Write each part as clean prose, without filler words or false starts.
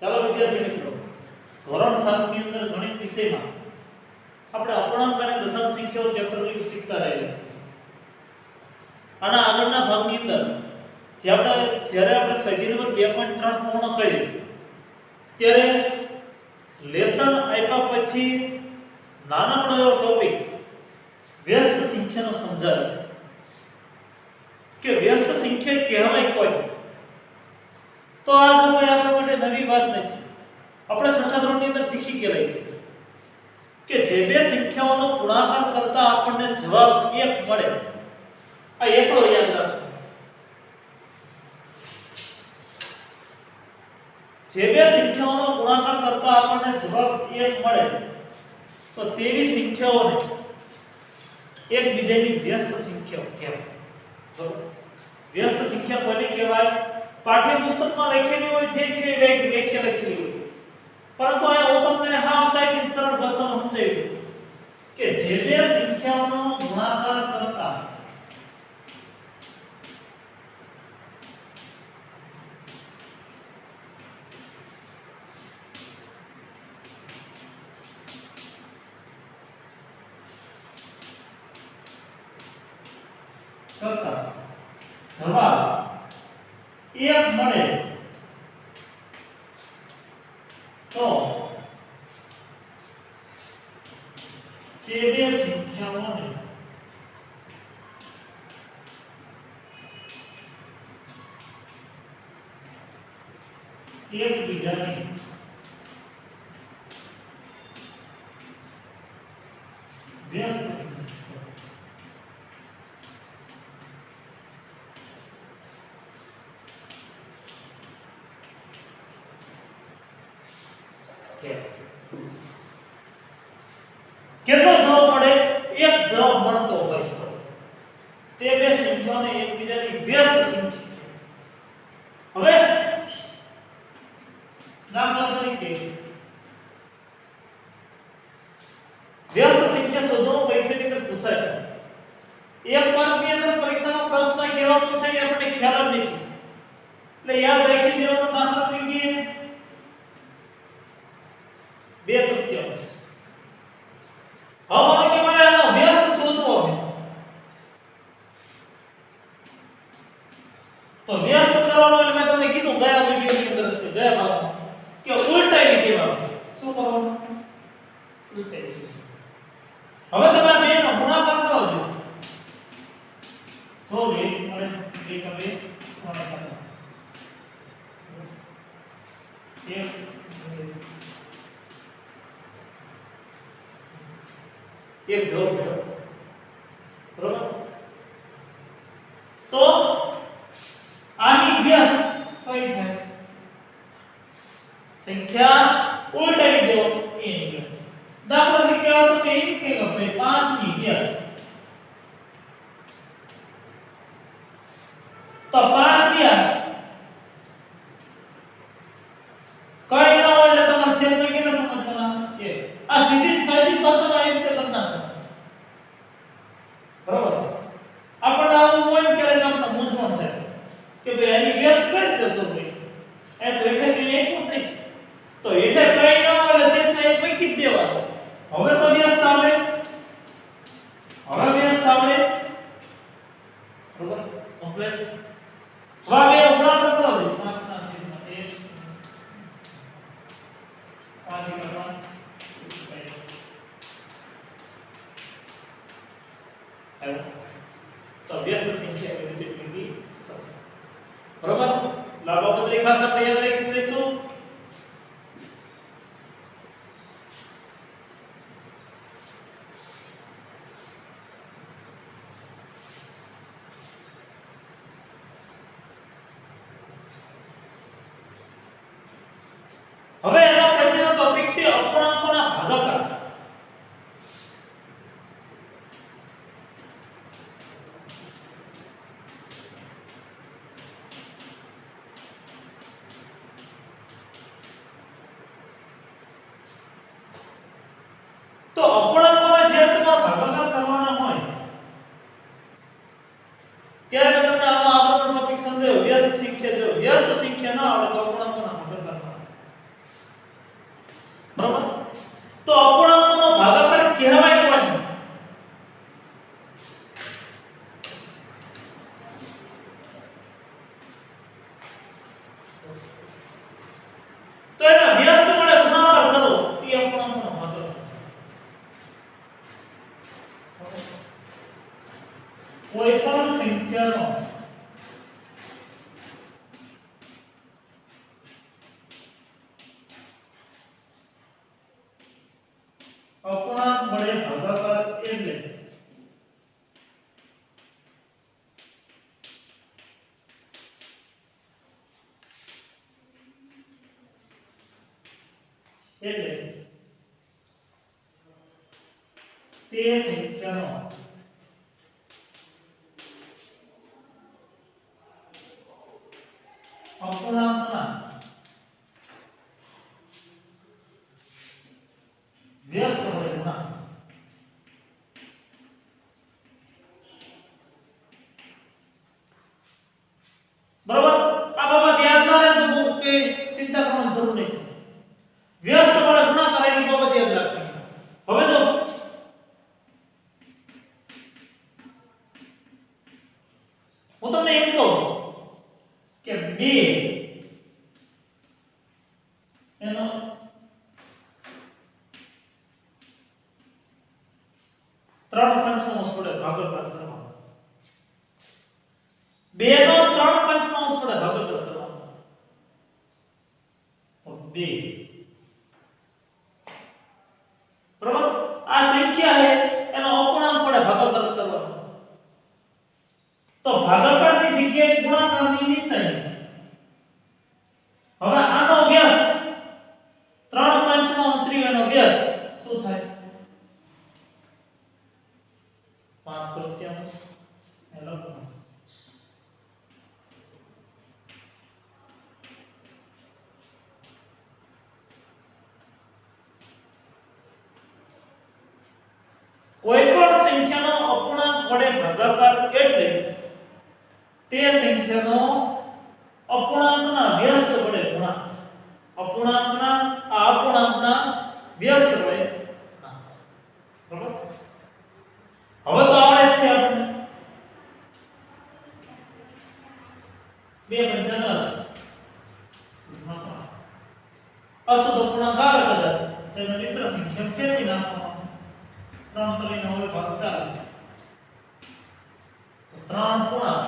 ચાલો વિદ્યાર્થી મિત્રો, ધોરણ 7 ની અંદર ગણિત વિષયમાં આપણે અપૂર્ણાંક અને દશાંશ સંખ્યાઓ ચેપ્ટર શીખતા રહ્યા છીએ. આના આગળના ભાગની અંદર જ્યારે આપણે સ્વાધ્યાય નંબર 2.3 પૂર્ણ કરીએ ત્યારે લેસન આપ્યા પછી નાનકડો એવો ટોપિક વ્યસ્ત સંખ્યાનો સમજાવ્યો કે વ્યસ્ત સંખ્યા કહેવાય કોઈ. તો આ જો કોઈ આપણા માટે નવી વાત નથી. આપણે છઠ્ઠા ધોરણની અંદર શીખી ગયેલા છે કે જે બે સંખ્યાઓનો ગુણાકાર કરતા આપણને જવાબ 1 મળે, આ એકડો યાદ રાખો. જે બે સંખ્યાઓનો ગુણાકાર કરતા આપણને જવાબ 1 મળે તો તેવી સંખ્યાઓને એકબીજાની વ્યસ્ત સંખ્યાઓ કહેવાય. વ્યસ્ત સંખ્યા કોને કહેવાય? પાઠ્યપુસ્તકમાં લખેલી હોય છે કે વ્યાખ્યા લખેલી હોય, પરંતુ આ હું તમને હા સાહેબ સરળ ભાષામાં સમજાવી દઉં કે જે બે સંખ્યાઓનો ગુણાકાર કરતા જવાબ 1 મળે તો તે બે સંખ્યાઓને એકબીજાની વ્યસ્ત કેટલો જવાબ મળે? 1 જવાબ મળતો હોય તો તે બે સંખ્યાઓને એકબીજાની વ્યસ્ત સંખ્યા. હવે દાખલા તરીકે વ્યસ્ત સંખ્યા શોધવાનો પરીક્ષાની અંદર પૂછાય. એક માર્કની અંદર પરીક્ષાનો પ્રશ્ન કેવા પૂછાય આપણને ખ્યાલ જ નથી, એટલે યાદ રાખી દેવાનો. દાખલા તરીકે 2 તૃતીયાંશ. હવે કે મને આનો વ્યસ્ત શોધવો છે તો વ્યસ્ત કરવાનો એટલે મેં તમને કીધું ગયા વિડિયોની અંદર ગયા ભાગમાં કે ઉલટાવી દેવાનું. શું કરવાનું? ઉલટાવી દેવાનું. હવે તમે આ બેનો ગુણાકાર કરો છો તો 1 મળે 1 હવે ગુણાકાર કરો 1 એક જવાબ મળ્યો, બરોબર? તો આની વ્યસ્ત કઈ થાય? સંખ્યા ઉલટાવી દો એની વ્યસ્ત. દાખલા તરીકે આવો તો એમ કે ભાઈ 5 ની વ્યસ્ત તો 5 રહ્યા કઈ ના હોય એટલે તમારે છેદમાં કેટલા સમજવાના છે? આ સીધી સાદી ભાષામાં આવી રીતે કરતા બરોબર. આપણે આવું હોય કે આપણે મૂંઝવણ થાય કે ભાઈ એની વ્યસ્ત કઈ રીતે શોધવી? એ તો એટલે મેં એક જ નથી તો એટલે કઈ ન મળે છેદમાં એક મૂકી જ દેવાનો. હવે તો વ્યસ્ત આવડે, હવે વ્યસ્ત આવડે, બરોબર? કમ્પ્લીટ. હવે બે ગુણાકાર કરો દે 5 ના છેદમાં 1 5 કરવાનું તો વ્યસ્ત સંખ્યા એવી રીતે મેળવી શકો. બરોબર? લાભાબદ્ધ રેખા સાથે યાદ રાખી દઈશું. હવે એના પછીનો ટોપિક છે અપૂર્ણાંકોના ભાગાકાર. તો અપૂર્ણાંકોના જ્યારે તમારે ભાગાકાર કરવાના હોય ત્યારે મેં તમને આનો આગળનો ટોપિક સમજાવ્યો વ્યસ્ત સંખ્યા. જો વ્યસ્ત સંખ્યા ના આવડે તો અપૂર્ણાંકોના ભાગાકાર કોઈ પણ સંખ્યાનો અપૂર્ણાંક વડે ભાગાકાર એટલે તે સંખ્યાનો અપૂર્ણાંકના વ્યસ્ત વડે ગુણાકાર. બરોબર, આ બાબત યાદ ના રહે તો બહુ કે ચિંતા કરવાની જરૂર નથી. વ્યસ્ત વડે ગુણાકાર એની બાબત યાદ રાખવાની. હવે જો હું તમને એમ કહું કે 2 એનો 3/5 વડે ભાગાકાર કરવાનો. 2 નો 3/5 વડે ભાગાકાર કરવાનો. તો 2 બરોબર, આ સંખ્યા છે એનો અપૂર્ણાંક વડે ભાગાકાર કરવાનો. તો ભાગાકારની જગ્યાએ ગુણાકારની નિશાની. હવે આનો વ્યાસ 3/5 એનો વ્યાસ શું થાય? 5/3 એ લખો. કોઈ પણ સંખ્યાનો અપૂર્ણાંક વડે ભાગાકાર એટલે તે સંખ્યાનો અપૂર્ણાંકના વ્યસ્ત વડે ગુણાકાર. અપૂર્ણાંકના આ અપૂર્ણાંકના વ્યસ્ત વડે ગુણાકાર. બરોબર, હવે તો આવડે જ છે આપણને. 2 × 10 અશુદ્ધ અપૂર્ણાંક આવે કદાચ તેને મિશ્ર સંખ્યા ફેરવી નાખવાનો. 3 તો લઈને હવે ભાગ ચાલે તો 3 પૂર્ણાંક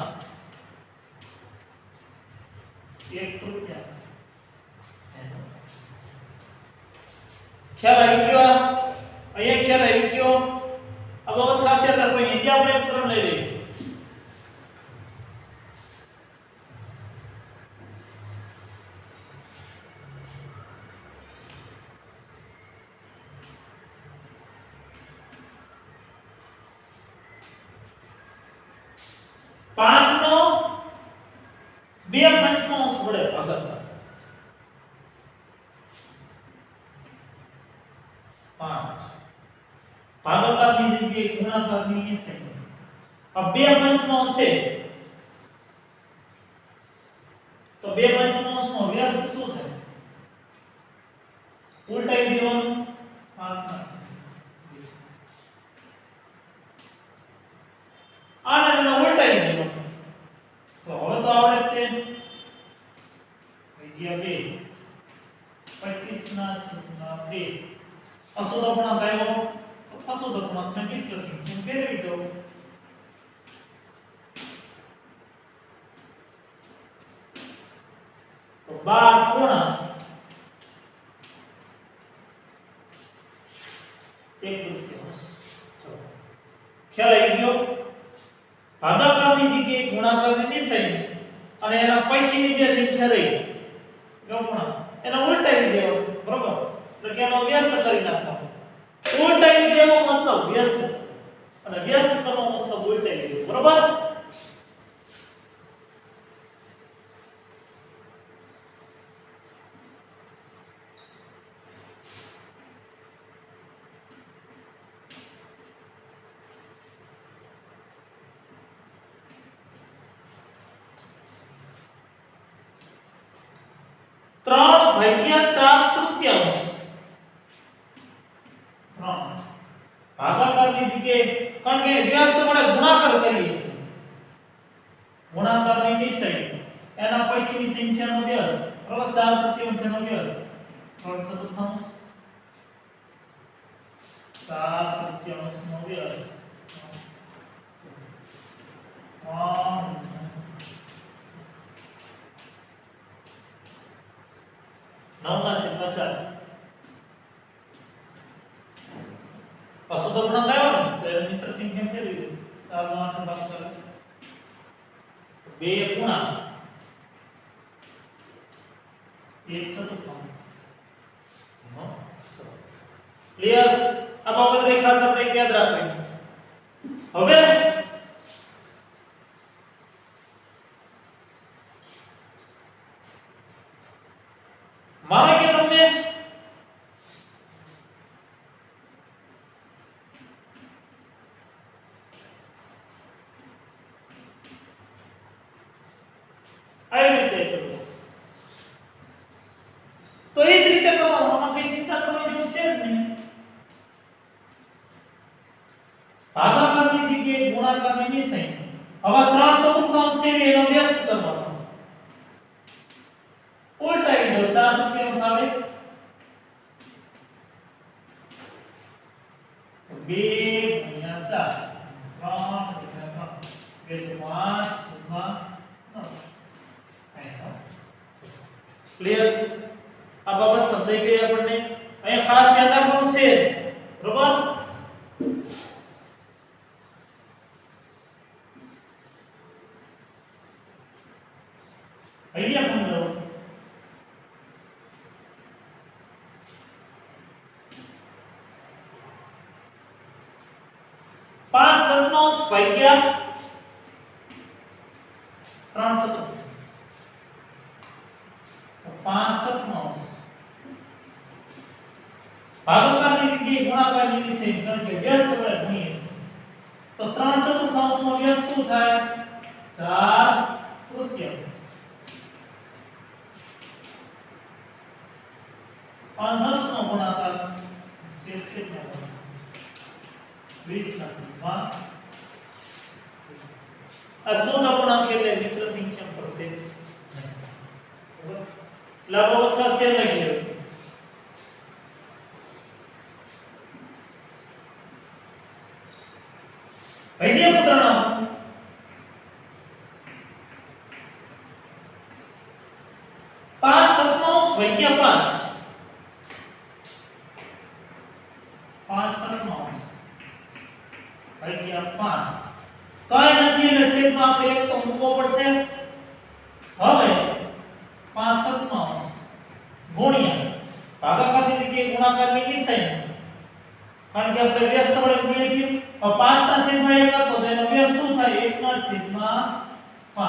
1/3. ખ્યાલ આવી ગયો? અહીંયા ખ્યાલ આવી ગયો? આ બાબત ખાસ યાદ રાખવાની. અહીંથી આપણે એક ઉદાહરણ લઈ લઈએ. પાંચ નો 2/5 વડે ભાગાકાર. 5 ભાગાકારની જગ્યાએ ગુણાકારની નિશાની. આ 2/5 છે તો 2/5 નો વ્યાસ શું થાય? ઉલટાઈ દેવાનું. 5 આને ઉલટાઈ દેવાનું. તો હવે તો આવડે તે વિદ્યા 2 25/2 અશુદ્ધ અપૂર્ણાંક આવ્યો તો અશુદ્ધ અપૂર્ણાંકને મિશ્ર સંખ્યામાં ફેરવી દો. તો 12 પૂર્ણાંક 1/3. ચલો, ખ્યાલ આવી ગયો? ભાગાકારની જગ્યાએ ગુણાકારની નિશાની અને એના પછીની જે સંખ્યા રહી અપૂર્ણાંક એને ઉલટાવી દેવાનું. બરોબર, એટલે કે એનો વ્યસ્ત કરી નાખવાનો. ઉલટાવી દેવો મતલબ વ્યસ્ત અને વ્યસ્ત કરવો મતલબ ઉલટાવી દેવો. બરોબર, ત્રણ ભાગ્યા 4/3. 3 ભાગાકારની જગ્યાએ કારણ કે વ્યસ્ત વડે ગુણાકાર કરીએ છીએ. ગુણાકારની નિશાની એના પછીની સંખ્યાનો વ્યાસ. બરાબર, 4/3 એનો વ્યાસ 3/4. 4/3 નો વ્યાસ 9 ના છેદમાં 4 અશુદ્ધ અપૂર્ણાંક આવ્યો ને તો એની મિશ્ર સંખ્યા કેવી રીતે 4 નો 8 ભાગ કરે 2 ગુણા 1 ચતુર્થાંશ ક્લિયર આ બાબત ખાસ આપણે યાદ રાખવાની હવે માનો કે તમને આવી રીતે કરવું તો એ જ રીતે કરવાનું આમાં કઈ ચિંતા કરવાની જરૂર છે જ નહીં ભાગાકારની જગ્યાએ ગુણાકારની નિશાની હવે 3 ચતુર્થાંશ છે એનો વ્યસ્ત કરવાનો ઉલટાવી દો 4 તૃતીયાંશ આવે 2 * 3 = 5 / 9 ક્લિયર આ બાબત સમજાઈ ગઈ આપણને અહીંયા ખાસ ધ્યાન રાખવાનું છે બરોબર અહીંયા સમજો 5 ચતુર્થાંશ ભાગ્યા 3 ચતુર્થાંશ 5 ચતુર્થાંશ ભાગાકારની જગ્યાએ ગુણાકારની નિશાની કારણ કે વ્યસ્ત વડે ગુણીએ છીએ તો 3 ચતુર્થાંશ નો વ્યસ્ત શું થાય 4 તૃતીયાંશ 65 નો ગુણાકાર છેદ નો ગુણાકાર 20 ના છેદમાં આ શુદ્ધ અપૂર્ણાંક એટલે મિશ્ર સંખ્યા પડશે લાભ ખાસ ધ્યાન રાખજો વૈદ્ય પુત્રના 5 ચતુર્થાંશ ભાગ્યા 5 ચતુર્થાંશ ભાગ્યા 5 કઈ નથી એટલે છેદમાં આપણે એક તો મૂકવો પડશે હવે 5 ચતુર્થાંશ ગુણ્યા ભાગાકારની જગ્યાએ ગુણાકારની નિશાની કારણ કે આપણે વ્યસ્ત વડે ગુણીએ છીએ તો 5 ના છેદમાં 1 હતો તો એનો વ્યસ્ત શું થાય 1 ના છેદમાં 5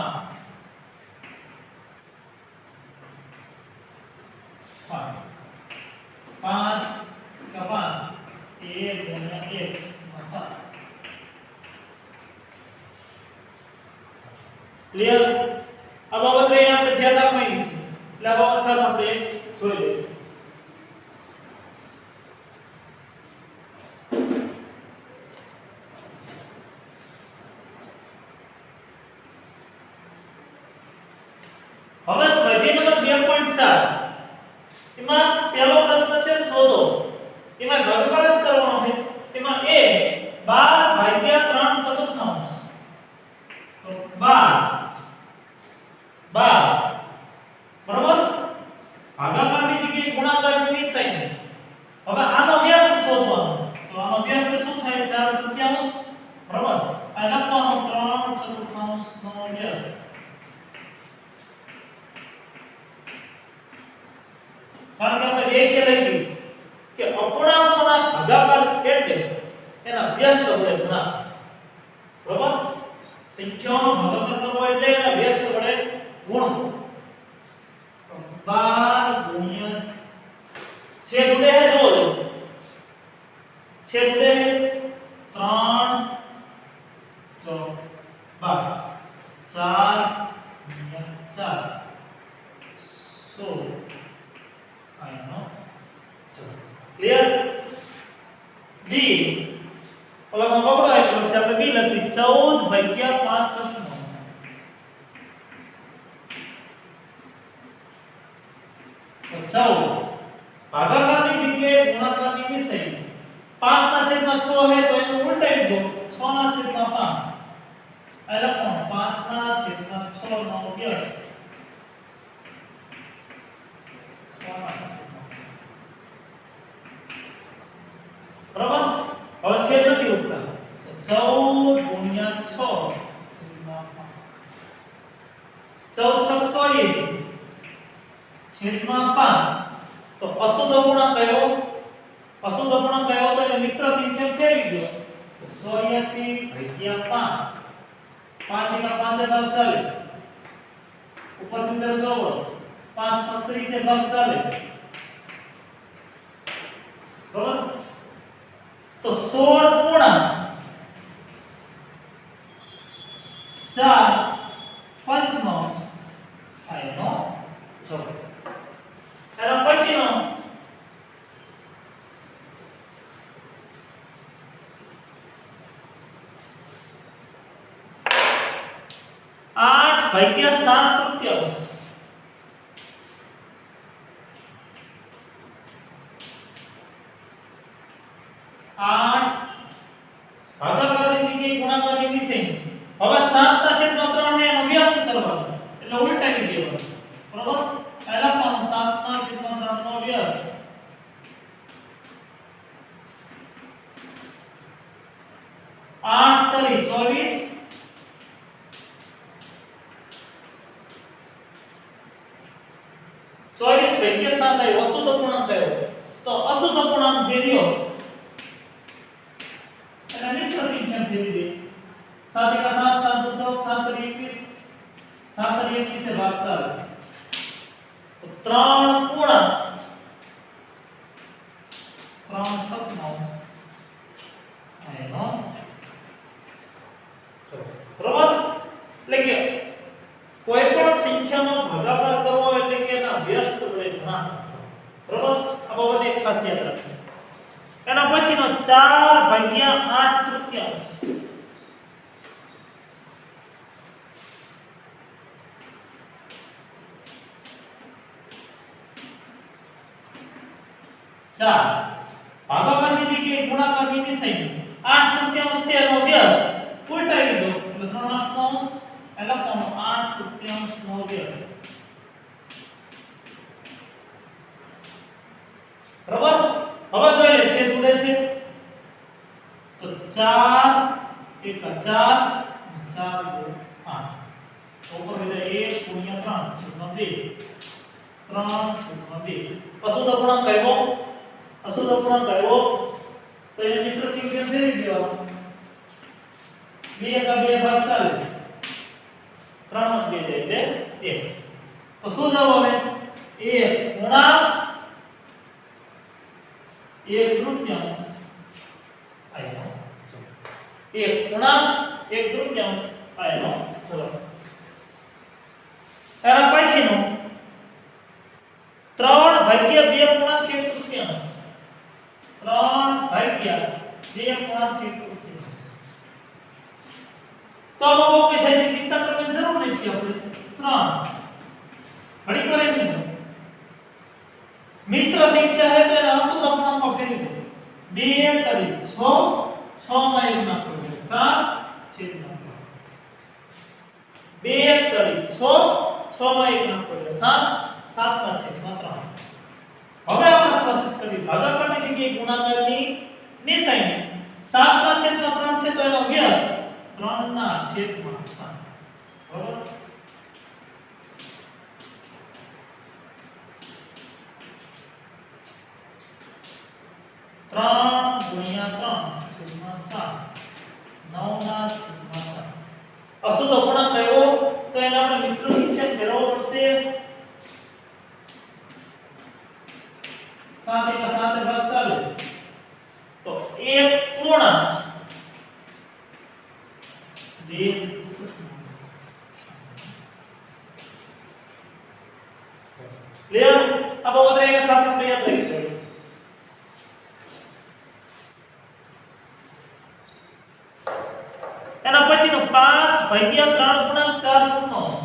5 का 5 1 गुण્યા 1 માં 7 ક્લિયર આ બાબત રે આપણે ધ્યાન રાખવાની છે એટલે આ બાબત ખાસ આપણે જોઈ લઈશું હવે સ્વાધ્યાય નંબર 2.4 એમાં પહેલો પ્રશ્ન છે શોધો એમાં ભાગાકાર જ કરવાનો છે એમાં a 12 ભાગ્યા 3 ચતુર્થાંશ તો 12 બરોબર ભાગાકારની જગ્યાએ ગુણાકારની નિશાની હવે આનો વ્યસ્ત શોધવાનો તો આનો વ્યસ્ત શું થાય 4 તૃતીયાંશ બરોબર આ લખવાનો 3 ચતુર્થાંશ નો વ્યસ્ત કારણ કે આપણે એક કે લખ્યું કે અપૂર્ણાંકોના ભાગાકાર એટલે એના વ્યસ્ત વડે ગુણાકાર બરાબર સંખ્યાઓનો ભાગાકાર કરવો એટલે એના વ્યસ્ત વડે ગુણો 12 ગુણ્યા છેદ ઉડે હે જો છેદ ઉડે 3 4 4 ગુણ્યા 4 16 આનો ક્લિયર બી ઓલામાં બગડો આપ્યો છે આપણે બી લખી 14 ભાગ્યા 5 તો 14 ભાગાકારની જગ્યાએ ગુણાકારની નિશાની 5 ના છેદમાં 6 હે તો એનું ઉલટાવી દો 6 ના છેદમાં 5 આ લખવાનું 5 ના છેદમાં 6 નો વ્યસ્ત 6 બરાબર. હવે છેદ નથી ઉઠતા, તો 14 ગુણ્યા 6 14 24 છેદમાં 5. તો અશુદ્ધ અપૂર્ણાંક કયો? અશુદ્ધ અપૂર્ણાંક કયો? તો એટલે મિશ્ર સંખ્યા ફેરવી દો. 84 ભાગ્યા 5 5 એકા 5 ભાગ ચાલે, ઉપરથી તરફ જોવો 5 36 ભાગ ચાલે, બરાબર. તો 16 પૂર્ણાંક 4 પંચમાંશ એનો જવાબ. એના પછીનો 8 ભાગ્યા 7 તૃતીયાંશ. 8 ભાગાકારની જગ્યાએ ગુણાકારની નિશાની. હવે 7 ના છેદમાં 3 ને એનો વ્યસ્ત કરવાનો, એટલે ઉલટાવી દેવાનો, બરાબર. પહેલા પણ 7 ના છેદમાં 3 નો વ્યસ્ત. 8 તરી 24 24 ભાગ્યા 7 આવ્યો. અશુદ્ધ અપૂર્ણાંક આવ્યો. તો અશુદ્ધ અપૂર્ણાંક જે રહ્યો એને મિશ્ર સંખ્યા ફેરવી દે. 7 એકા 7 7 દુ 7 તરી 21 7 તરી 21 એ ભાગ ચાલે. તો 3 પૂર્ણાંક 3 સપ્તમાંશ એનો બરાબર. એટલે કે કોઈ પણ સંખ્યાનો ભાગાકાર કરવો એટલે કે એના વ્યસ્ત વડે ગુણાકાર, બરાબર. આ બાબત એક ખાસ યાદ રાખજો. એના પછીનો 4 ભાગ્યા 8 તૃતીયાંશ. 4 ભાગાકારની જગ્યાએ ગુણાકારની નિશાની. 8 તૃતીયાંશ છે એનો વ્યસ્ત ઉલટાવી દો, એટલે 3 અષ્ટાંશ એટલે કોનો 8 તૃતીયાંશ નો વ્યસ્ત, બરાબર. હવે જોઈ લે છેદ ઉડે છે, તો 4 એકા 4 4 દુ 8. ઉપર વિધેય 1 ગુણ્યા 3 છેદમાં 2 3 છેદમાં 2. અશુદ્ધ અપૂર્ણાંક કયો? અશુદ્ધ અપૂર્ણાંક કયો? તો એને મિશ્ર સંખ્યા ફેરવી દેવાનો. 2 એકા 2 ભાગ ચાલે, 3 માં 2 જાય એટલે 1. તો શું જવાબ આવે? 1 પૂર્ણાંક 1 તૃતીયાંશ આનો જવાબ. 1 પૂર્ણાંક 1 તૃતીયાંશ આનો જવાબ. એના પછીનો 3 ભાગ્યા 2 પૂર્ણાંક 1 તૃતીયાંશ. 3 ભાગ્યા 2 પૂર્ણાંક 1 તૃતીયાંશ. તો આમાં બહુ કઈ થાય ચિંતા કરવાની જરૂર નથી. આપણે 3 ઘડી પર એમ નહીં, મિશ્ર સંખ્યા है तो એને અશુદ્ધ અપૂર્ણાંકમાં ફેરવી દો. 2 તરી 6 6 માં 1 નાખો એટલે 7 છેદમાં 3. 2 તરી 6 6 માં 1 નાખો એટલે 7 7 ના છેદમાં 3. હવે આપણે પ્રોસેસ કરી ભાગાકારની જગ્યાએ ગુણાકારની નિશાની. 7 ના છેદમાં 3 છે તો એનો વ્યસ્ત 3 ના છેદમાં 7, બરાબર. ત્રણ ગુણ્યા 3 છેદમાં 7 9 ના છેદમાં 7. અશુદ્ધ અપૂર્ણાંક કયો? તો એને આપણે મિશ્ર સંખ્યા ફેરવવો પડશે. 7 એકા 7 ભાગ ચાલે, તો 1 પૂર્ણાંક 2 ક્લિયર. આ બાબત એક ખાસ આપણે યાદ રાખી જોઈએ. એના પછીનો 5 ભાગ્યા 3 પૂર્ણાંક 4 સપ્તમાંશ.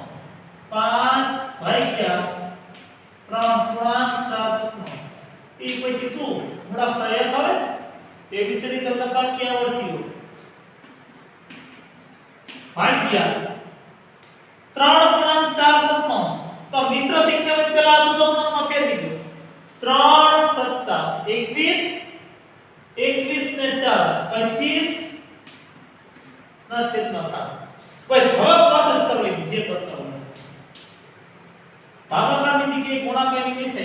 5 ભાગ્યા 3 પૂર્ણાંક 4 સપ્તમાંશ. એ પછી શું મૂળાક્ષર એક આવે, એ બીચડી તમને પાકી આવડતી હોય. ભાગ્યા 3 પૂર્ણાંક 4 સપ્તમાંશ. તો મિશ્ર સંખ્યામાં પહેલા અશુદ્ધ અપૂર્ણાંકમાં ફેરવી દો. 3 સત્તા 21, 21 ને 4 25 ના છેદમાં 7. બસ હવે પ્રોસેસ કરવાની જે કરતા હોય ભાગાકારની જગ્યાએ ગુણાકારની નિશે.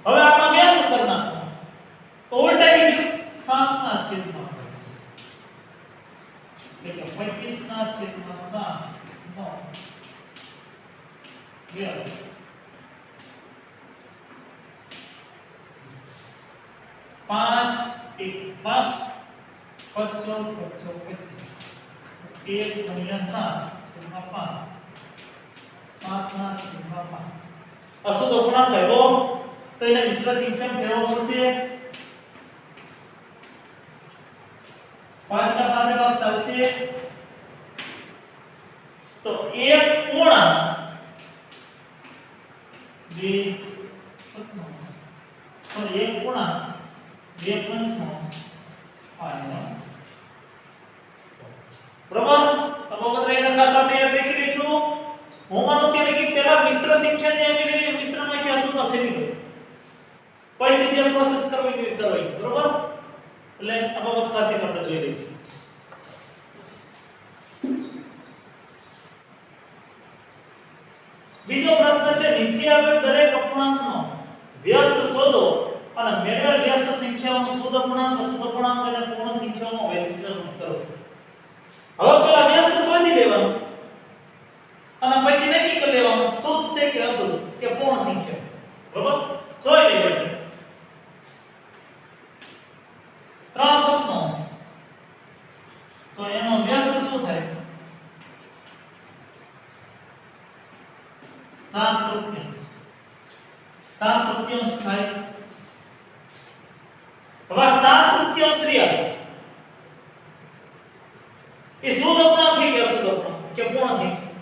હવે આમાં વ્યાસ કરી નાખો તો ઉલટાઈ ગયું 7 ના છેદમાં 25 એટલે કે 25 ના છેદમાં 7 નો વ્યાસ. પાંચ એક 5 55 55 1 ગુણ્યા 7 છેદમાં 5 7 ના છેદમાં 5. અશુદ્ધ અપૂર્ણાંક આવ્યો તો એને મિશ્ર સંખ્યા ફેરવવો પડશે. 5 ના પાસે ભાગ ચાલશે તો 1 પૂર્ણાંક 2 સતમાઉન્સ સોરી 1 પૂર્ણાંક 2 પંચમાઉન્સ 5 બરાબર. અપવક્ર એના ખાસ આપણે યાદ રાખી દઈશું. હું માનું ત્યારે કે પહેલા મિશ્ર સંખ્યા જે મેળવી મિશ્રમાંથી અશુદ્ધ ફેરવી દો પછી જે પ્રોસેસ કરવી કરવી બરાબર. એટલે અપવક્ર ખાસ આપણે જોઈ લઈશું. બીજો પ્રશ્ન છે નીચે આપેલ દરેક અપૂર્ણાંકનો વ્યસ્ત શોધો અને મેળવેલ વ્યસ્ત સંખ્યાઓનો શુદ્ધ અપૂર્ણાંક અશુદ્ધ અપૂર્ણાંક અને પૂર્ણ સંખ્યાઓમાં વર્ગીકરણ કરો. હવે પેલા વ્યસ્ત શોધી લેવાનું અને પછી નક્કી કરી લેવાનું શુદ્ધ છે કે અશુદ્ધ કે પૂર્ણ સંખ્યા. બરાબર જોઈ લેવાનું. 3 સતમાઉન્સ તો એનો વ્યસ્ત શું થાય 7 તૃતીયાંશ. 7 તૃતીયાંશ થાય. હવે 7 તૃતીયાંશ રહ્યા એ શુદ્ધ અપૂર્ણાંક છે કે અશુદ્ધ અપૂર્ણાંક કે પૂર્ણ સંખ્યા.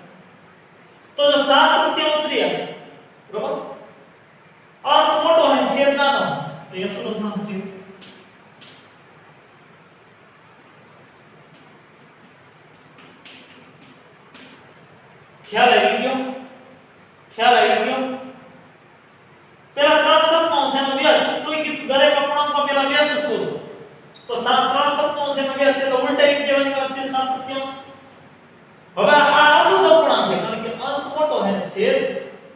તો જો 7 તૃતીયાંશ રહ્યા બરાબર અંશ મોટો હોય છેદ નાનો તો એ અશુદ્ધ અપૂર્ણાંક થયું. ખ્યાલ આવી ગયો? ખ્યાલ આવી ગયો? પેલા 3 સતમાઉન્સ એનો વ્યાસ શું કીધું દરેક અપૂર્ણાંકમાં પેલા વ્યાસ શોધો તો 3 સતમાઉન્સ એનો વ્યાસ એટલે ઉલટાવી દેવાની વાત છે 7 તૃતીયાંશ. હવે આ અશુદ્ધ અપૂર્ણાંક છે કારણ કે અંશ મોટો છે છેદ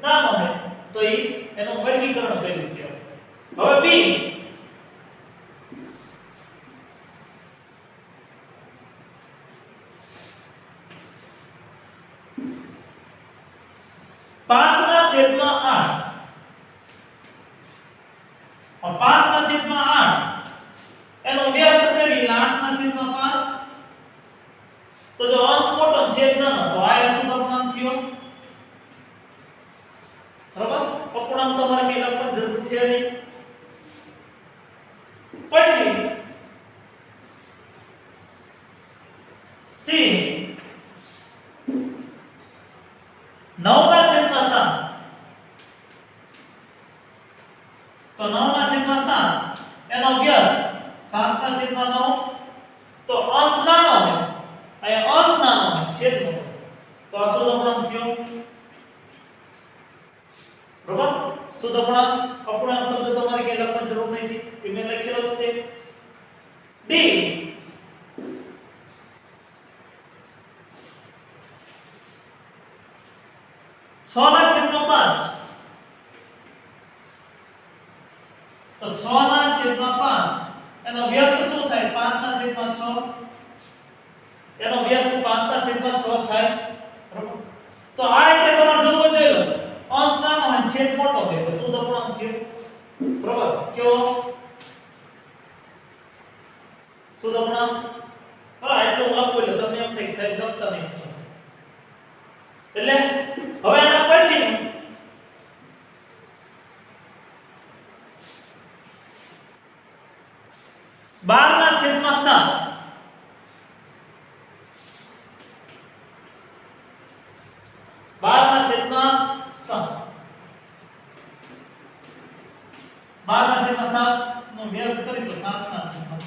નાનો છે તો એનું વર્ગીકરણ કર્યું છે. હવે બી 5 ના છેદમાં 8 5 ના છેદમાં 8 એનો વ્યસ્ત કરી 8 ના છેદમાં 5 તો જો અંશ મોટો છેદ નાનો તો આ અશુદ્ધ અપૂર્ણાંક થયો. બરાબર. અપૂર્ણાંક તમારે કઈ લખવાની જરૂર છે નહીં. પછી સી 9 ના છેદમાં 7 તો 9 ના છેદમાં 7 એનો વ્યસ્ત 7 ના છેદમાં 9 તો અંશ નાનો છે અહીંયા અંશ નાનો છે છેદ મોટો તો આ શુદ્ધ અપૂર્ણાંક થયો. બરાબર. શુદ્ધ અપૂર્ણાંક શબ્દ તમારે કઈ લખવાની જરૂર નથી એ મેં લખેલો જ છે. ડી 6 ના છેદમાં 5 તો 6 ના છેદમાં 5 એનો વ્યસ્ત શું થાય 5 ના છેદમાં 6 એનો વ્યસ્ત 5 ના છેદમાં 6 થાય. બરાબર. તો આ રીતે તમારે જોવો જોઈએ અંશ નાનો હોય છેદ મોટો હોય તો શુદ્ધ અપૂર્ણાંક થયો. બરાબર. કયો શુદ્ધ અપૂર્ણાંક? હા એટલું લખવું એટલે તમને એમ થાય કે સાહેબ લખતા નહીં એટલે હવે આના પછી 12 ના છેદમાં 7 12 ના છેદમાં 7 12 ના છેદમાં 7 નો વ્યસ્ત કરી તો 7 ના છેદમાં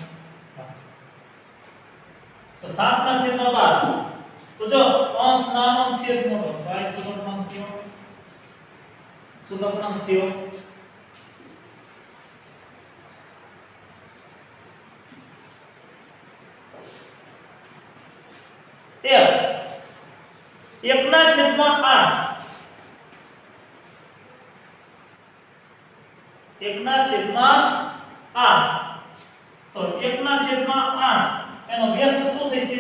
તો 7 ના છેદમાં 12 તો જો અંશ નાનો છેદ મોટો તો આ શુદ્ધ અપૂર્ણાંક થયો. શુદ્ધ અપૂર્ણાંક થયો. 1 ના છેદમાં 8 1 ના છેદમાં 8 તો 1 ના છેદમાં 8 એનો વ્યસ્ત શું થાય છે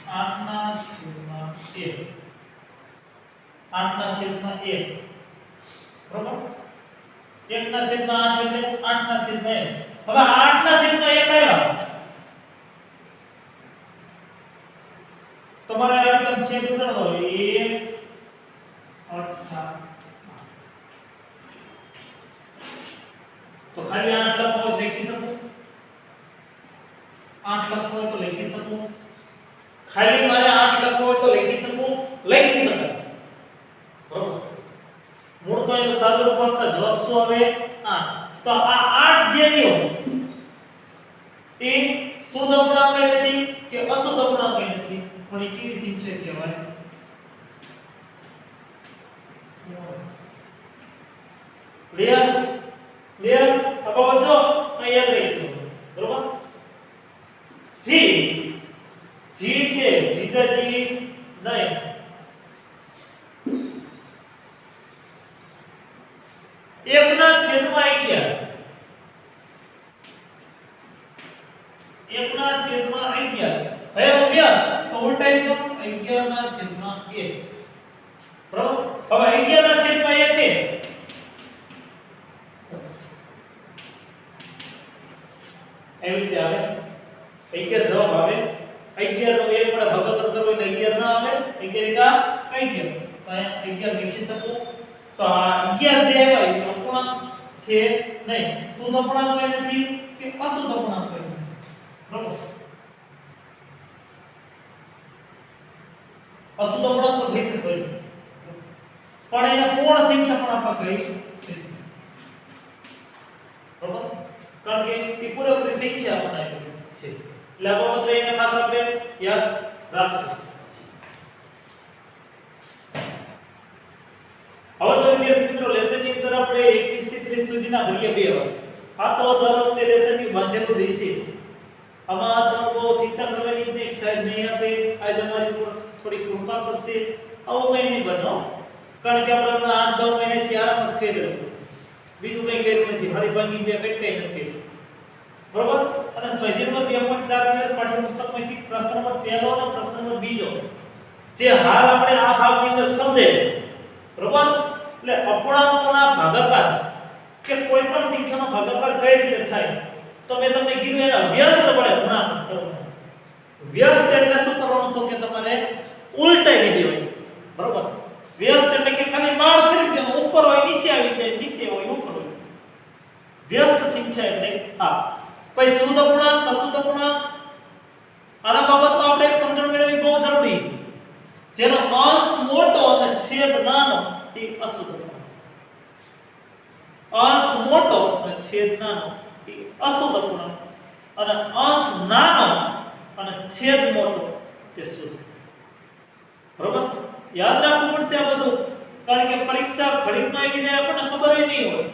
8 ના છેદમાં 1 8 ના છેદમાં 1 બરાબર 1 ના છેદમાં 8 એટલે 8 ના છેદમાં 1 હવે 8 ના છેદમાં 1 આવ્યા તમારે આ રીતે છેદ કરવાનો 1 8 તો ખાલી 8 લખો લખી શકું 8 લખવો હોય તો લખી શકું ખાલી મારે 8 લખવો હોય તો લખી શકું લખી શકાય બરોબર મૂળ તો એનો સાદો રૂપ આપતા જવાબ શું આવે 8 તો આ 8 જે રહ્યો એ શુદ્ધ અપૂર્ણાંક નથી કે અશુદ્ધ અપૂર્ણાંક નથી પણ એ કેવી સંખ્યા કહેવાય ક્લિયર ક્લિયર આ બાબત જો આ યાદ રાખજો બરોબર જી જી છે જીજાજી નહીં 1 ના છેદમાં 11 1 ના છેદમાં 11 હવે અભ્યાસ તો ઉલટાવી દો 11 ના છેદમાં 1 બરાબર હવે 11 ના છેદમાં 1 છે એવી રીતે આવે 11 જવાબ આવે 11 નો 1 વડે ભાગાકાર કરવો એટલે 11 ના આવે 11 કા 11 તો અહીંયા 11 લખી શકું તો આ 11 જે આવ્યા એ અપૂર્ણાંક છે નહીં શુદ્ધ અપૂર્ણાંક કોઈ નથી કે અશુદ્ધ અપૂર્ણાંક કોઈ નથી બરાબર અશુદ્ધ અપૂર્ણાંક તો થઈ છે સોરી પણ એને પૂર્ણ સંખ્યા પણ આપણે કહી છે બરાબર કારણ કે એ પૂરેપૂરી સંખ્યા આપણે આપી છે એટલે આ બાબત લઈને ખાસ આપણે યાદ રાખશું હવે તો વિદ્યાર્થી મિત્રો લેસનની અંદર આપણે 21 થી 30 સુધીના ભણીએ બે વાર આ તો દર વખતે લેસનની બાંધેલું રહે છે આમાં તમારે બહુ ચિંતા કરવાની જ નહીં સાહેબ નહીં આપે આજે અમારી ઉપર થોડી કૃપા કરશે આવું કંઈ નહીં બનો કારણ કે આપણે 8-10 મહિનાથી આરામ જ કરી રહ્યું છે બીજું કંઈ કર્યું નથી હળી ભાંગી બે કંઈ નથી કર્યું બરોબર અને સ્વાધ્યાય નંબર 2.4 દિવસ પાઠ્યપુસ્તકમાંથી પ્રશ્ન નંબર પહેલો અને પ્રશ્ન નંબર બીજો જે હાલ આપણે આ ભાગની અંદર સમજે બરોબર એટલે અપૂર્ણાંકોના ભાગાકાર કે કોઈ પણ સંખ્યાનો ભાગાકાર કઈ રીતે થાય તો મેં તમને કીધું એના વ્યસ્ત વડે ગુણાકાર કરવાનો વ્યસ્ત એટલે શું કરવાનું તો કે તમારે ઉલટાવી દેવાનું બરોબર વ્યસ્ત એટલે કે ખાલી માળ કરી દેવાનું ઉપર હોય નીચે આવી જાય નીચે હોય ઉપર હોય વ્યસ્ત સંખ્યા એટલે આ પછી શુદ્ધ અપૂર્ણાંક અશુદ્ધ અપૂર્ણાંક આના બાબતમાં આપણે એક સમજણ મેળવવી બહુ જરૂરી જેનો અંશ મોટો અને છેદ નાનો એ અશુદ્ધ અપૂર્ણાંક અંશ મોટો અને છેદ નાનો એ અશુદ્ધ અપૂર્ણાંક અને અંશ નાનો અને છેદ મોટો તે શુદ્ધ બરોબર યાદ રાખવું પડશે આ બધું કારણ કે પરીક્ષા ઘડીકમાં આવી જાય આપણને ખબર નહીં હોય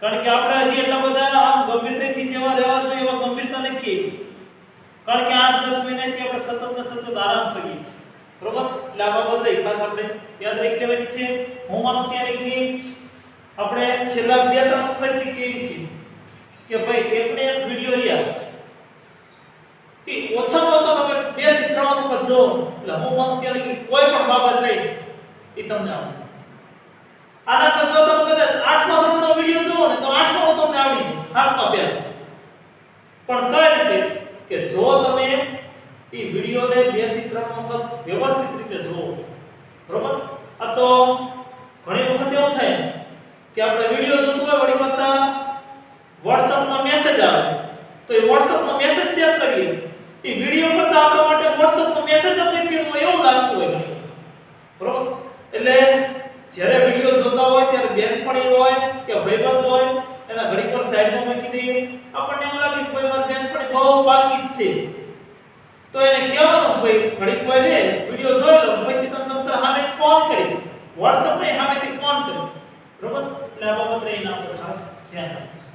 કારણ કે આપણે હજી એટલા બધા આમ ગંભીરતાથી જેવા રહેવા જોઈએ એવા ગંભીરતા નથી કારણ કે 8-10 મહિનાથી આપણે સતત ને સતત આરામ કરીએ છીએ બરોબર એટલે આ બાબત રહી ખાસ આપણે યાદ રાખી લેવાની છે હું માનું ત્યાં લખી આપણે છેલ્લા 2-3 વખતથી કેવી છે કે ભાઈ એકને એક વિડિયો રહ્યા કે ઓછામાં ઓછો તમે 2 થી 3 વખત જો એટલે હું માનું ત્યાં લખી કોઈ પણ બાબત રહી એ તમને આવડે આના તો જો તમે કદાચ 8મા ધોરણનો વિડિયો જોવો ને તો 8મો તમને આવડી જાય 7મા પહેલા પણ કઈ રીતે કે જો તમે એ વિડિયોને 2 થી 3 વખત વ્યવસ્થિત રીતે જોવો બરોબર આ તો ઘણી વખત એવું થાય કે આપણે વિડિયો જોતો હોય વળી પાછા WhatsApp માં મેસેજ આવે તો એ WhatsApp નો મેસેજ ચેક કરીએ એ વિડિયો કરતા આપણા માટે WhatsApp નો મેસેજ જ નથી એવું લાગતું હોય ઘણી બરોબર એટલે જ્યારે વિડિયો જોતા હોય ત્યારે બેનપણી હોય કે ભાઈબંધ હોય એના ઘડીક પર સાઈડમાં મૂકી દઈએ આપણને એમ લાગે કે કોઈ મારી બેનપણી બહુ બાકી જ છે તો એને કહેવાનું ભાઈ ઘડીક પર રે વિડિયો જોઈ લો પછી તમને નંતર સામે ફોન કરી WhatsApp ને સામેથી ફોન કરી બરોબર એટલે આ બાબત રહીને આપણે ખાસ ધ્યાન રાખીશું